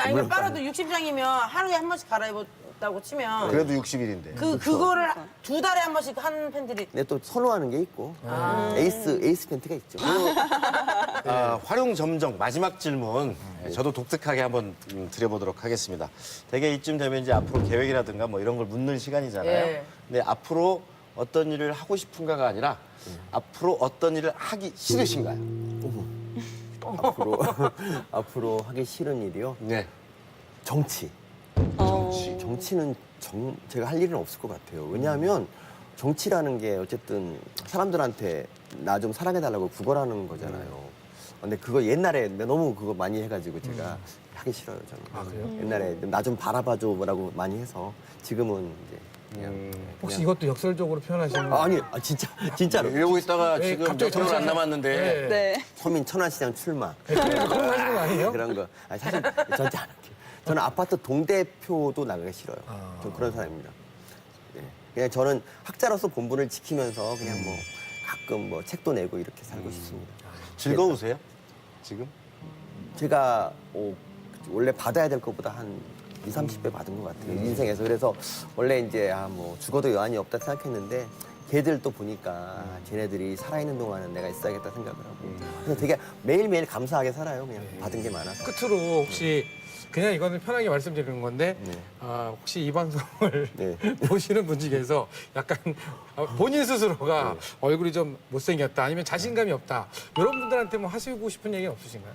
아니면 빨아도 60장이면 하루에 한 번씩 갈아입었다고 치면
그래도 60일인데.
그거를 2달에 한 번씩 한 팬들이
근데 또 선호하는 게 있고 에이스 팬티가 있죠.
활용 점정 마지막 질문 저도 독특하게 한번 드려보도록 하겠습니다. 대개 이쯤 되면 이제 앞으로 계획이라든가 뭐 이런 걸 묻는 시간이잖아요.
예.
근데 앞으로 어떤 일을 하고 싶은가가 아니라 앞으로 어떤 일을 하기 싫으신가요?
앞으로 하기 싫은 일이요.
네.
정치. 정치는 제가 할 일은 없을 것 같아요. 왜냐하면 정치라는 게 어쨌든 사람들한테 나 좀 사랑해달라고 구걸하는 거잖아요. 근데 그거 옛날에 너무 그거 많이 해가지고 제가 하기 싫어요, 저는.
아, 그래요?
옛날에 나 좀 바라봐줘 뭐라고 많이 해서 지금은 이제 그냥.
혹시 이것도 역설적으로 표현하시는
진짜로.
이러고 있다가
예,
지금
갑자기
몇 개월 안
정치하는-
남았는데
네.
네.
서민 천안시장 출마.
그런 거 하시는 거 아니에요?
그런 거. 사실 절대 안 할게요. 저는 아파트 동대표도 나가기 싫어요. 저 그런 사람입니다. 네. 그냥 저는 학자로서 본분을 지키면서 그냥 뭐 가끔 뭐 책도 내고 이렇게 살고 싶습니다.
즐거우세요? 지금?
제가 원래 받아야 될 것보다 한 20, 30배 받은 것 같아요. 인생에서. 그래서 원래 이제 뭐 죽어도 여한이 없다 생각했는데 걔들 또 보니까 쟤네들이 살아있는 동안은 내가 있어야겠다 생각을 하고 그래서 되게 매일매일 감사하게 살아요. 그냥 받은 게 많아서.
끝으로 혹시 그냥 이거는 편하게 말씀드리는 건데
네.
혹시 이 방송을
네.
보시는 분 중에서 약간 본인 스스로가 얼굴이 좀 못생겼다 아니면 자신감이 없다 이런 분들한테 뭐 하시고 싶은 얘기는 없으신가요?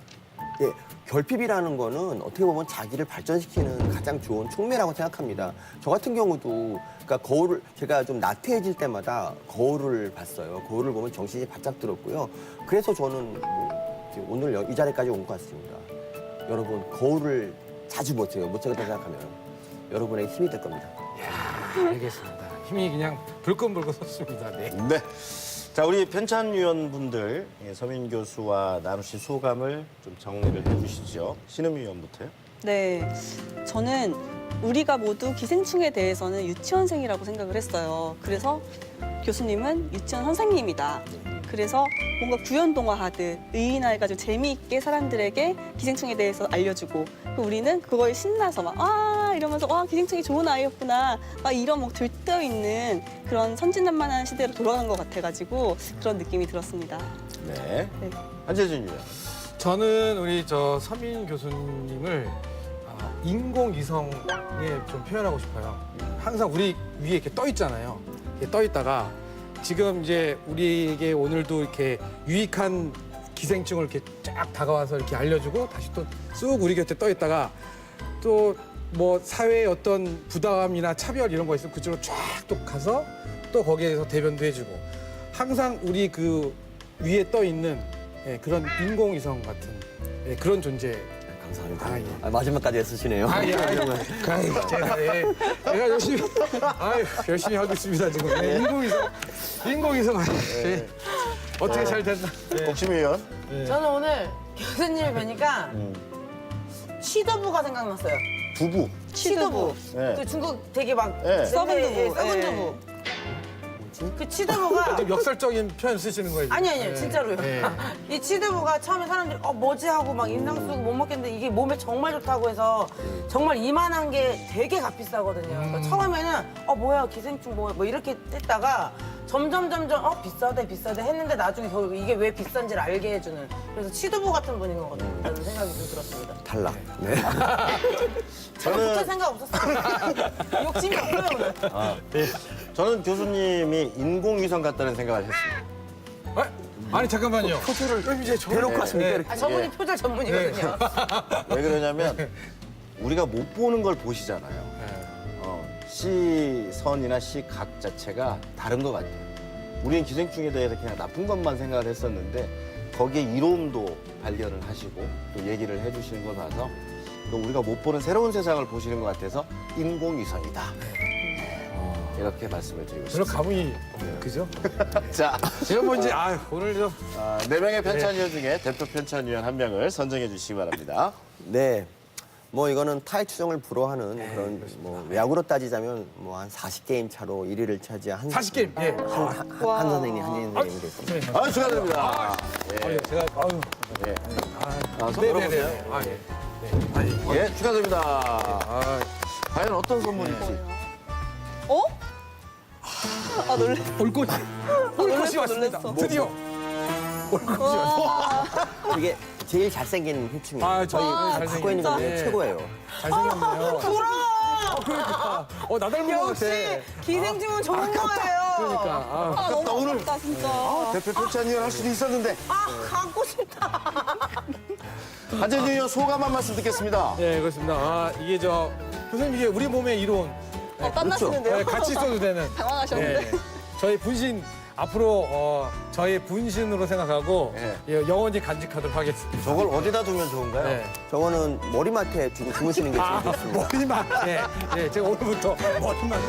네, 결핍이라는 거는 어떻게 보면 자기를 발전시키는 가장 좋은 촉매라고 생각합니다. 저 같은 경우도 그러니까 제가 좀 나태해질 때마다 거울을 봤어요. 거울을 보면 정신이 바짝 들었고요. 그래서 저는 오늘 이 자리까지 온 것 같습니다. 여러분 거울을 자주 보세요. 못생겼다 생각하면 여러분에게 힘이 될 겁니다.
알겠습니다. 힘이 그냥 불끈불끈 솟습니다. 네.
네. 자, 우리 편찬위원분들 서민 교수와 나누신 소감을 좀 정리를 해주시죠. 신음 위원부터요.
네, 저는 우리가 모두 기생충에 대해서는 유치원생이라고 생각을 했어요. 그래서 교수님은 유치원 선생님이다. 그래서 뭔가 구연동화하듯 의인화해가지고 재미있게 사람들에게 기생충에 대해서 알려주고 우리는 그거에 신나서 막 이러면서 기생충이 좋은 아이였구나 막 이런 막 들떠있는 그런 선진난만한 시대로 돌아간 것 같아가지고 그런 느낌이 들었습니다.
네.
네.
한재준 위원.
저는 우리 서민 교수님을 인공위성에 좀 표현하고 싶어요. 항상 우리 위에 이렇게 떠 있잖아요. 이렇게 떠 있다가 지금 이제 우리에게 오늘도 이렇게 유익한 기생충을 이렇게 쫙 다가와서 이렇게 알려주고 다시 또 쑥 우리 곁에 떠 있다가 또 뭐 사회의 어떤 부담이나 차별 이런 거 있으면 그쪽으로 쫙 또 가서 또 거기에서 대변도 해주고 항상 우리 그 위에 떠 있는 예, 그런 인공위성 같은 예, 그런 존재.
감사합니다.
아, 예.
마지막까지 애쓰시네요.
제가 열심히 하고 있습니다 지금. 예, 인공위성 예. 어떻게 잘 됐나? 예.
복심이 의원.
저는 오늘 교수님을 뵈니까 취두부가 생각났어요.
두부.
취두부.
네.
그 중국 되게 막
네.
썩은 두부.
예, 썩은
예.
두부. 그 취두부가
좀 역설적인 표현 쓰시는 거예요.
아니요
예.
진짜로요.
예.
이 취두부가 처음에 사람들이 뭐지 하고 막 인상 쓰고 못 먹겠는데 이게 몸에 정말 좋다고 해서 정말 이만한 게 되게 값비싸거든요. 그러니까 처음에는 뭐야 기생충 뭐 이렇게 했다가 점점 비싸대 했는데 나중에 결국 이게 왜 비싼지를 알게 해주는 그래서 취두부 같은 분인 것 같다는 생각이 좀 들었습니다.
탈락. 네.
제가 붙을 생각 없었어요. 욕심이 없어요 오늘.
저는 교수님이 인공위성 같다는 생각을 했습니다.
아니 잠깐만요. 표절을 이제
대놓고 하십니까? 이렇게?
아, 저분이 표절 전문이거든요.
왜 그러냐면 우리가 못 보는 걸 보시잖아요. 시선이나 시각 자체가 다른 것 같아요. 우리는 기생충에 대해서 그냥 나쁜 것만 생각을 했었는데 거기에 이로움도 발견을 하시고 또 얘기를 해주시는 걸 봐서 또 우리가 못 보는 새로운 세상을 보시는 것 같아서 인공위성이다. 이렇게 말씀을 드리고
별로
싶습니다.
감흥이 그죠?
자,
제가 뭔지 오늘 좀
4명의 편찬위원 중에 대표 편찬위원 1명을 선정해 주시기 바랍니다.
네. 뭐 이거는 타의 추정을 불허하는 그런 뭐 야구로 따지자면 뭐 한 40게임 차로 1위를 차지한
40게임. 예.
한 선생님, 한진 선생님이 됐습니다.
아, 축하드립니다. 예.
제가
예. 손
네네네.
들어보세요.
예.
예, 축하드립니다. 과연 어떤 선물일지.
어? 아 놀래.
올꽃이 왔습니다.
놀랬어.
드디어.
이게 제일 잘생긴 회충이에요.
저희
갖고 있는 건
네.
최고예요.
잘생겼네요.
돌아!
그러니까. 나 닮은 것 같아.
역시 기생충은 좋은 거예요.
그러니까.
아 너무 아깝다 진짜.
대표 편찬위원 할 수도 있었는데.
갖고 싶다.
한재준 의원 소감 한 말씀 듣겠습니다.
네, 그렇습니다. 이게 교수님 이게 우리 몸의 이론.
땀나시는데요?
네, 같이 써도 되는.
당황하셨는데.
저희 분신 앞으로 저의 분신으로 생각하고 예, 영원히 간직하도록 하겠습니다.
저걸 어디다 두면 좋은가요?
네.
저거는 머리맡에 두고 주무시는 게 제일 좋습니다.
머리만. 예, 제가 오늘부터 머리만.